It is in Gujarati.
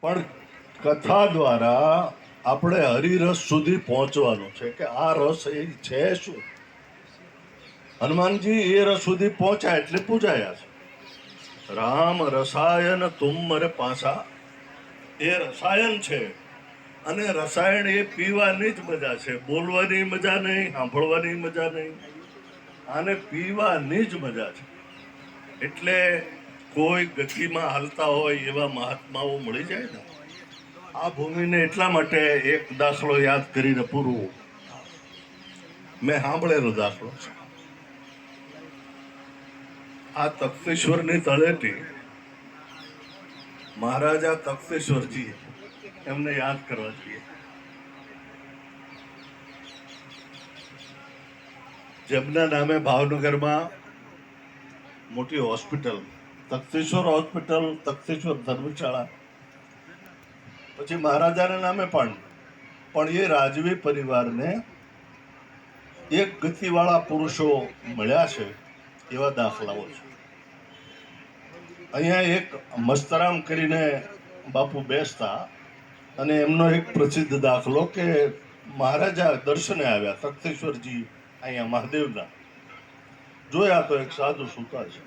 પણ કથા દ્વારા આપણે હરિરસ સુધી પહોંચવાનું છે કે આ રસ એ છે શું. હનુમાનજી એ રસ સુધી પહોંચ્યા એટલે પૂજાયા છે. રામ રસાયન તુમ મરે પાસા, એ રસાયન છે. અને રસાયણ એ પીવાની જ મજા છે, બોલવાની મજા નહીં, સાંભળવાની મજા નહીં, આને પીવાની જ મજા છે. એટલે કોઈ ગતિમાં હાલતા હોય એવા મહાત્માઓ મળી જાય ને. આ ભૂમિને એટલા માટે એક દાખલો યાદ કરીને પૂરું. મેં સાંભળેલો દાખલો છે. આ તખ્તેશ્વરની તળેટી મહારાજા તખ્તેશ્વરજી એમને યાદ કરવા જોઈએ. જેમના નામે ભાવનગરમાં મોટી હોસ્પિટલ, તખ્તેશ્વર હોસ્પિટલ, તખ્તેશ્વર ધર્મશાળા, પછી મહારાજાના નામે પણ એ રાજવી પરિવારને એક ગતિવાળા પુરુષો મળ્યા છે એવા દાખલાઓ છે. અહીંયા એક મસ્તરામ કરીને બાપુ બેસતા, અને એમનો એક પ્રસિદ્ધ દાખલો કે મહારાજા દર્શને આવ્યા તખ્તેશ્વરજી અહીંયા મહાદેવના, જોયા તો એક સાધુ સૂતા છે.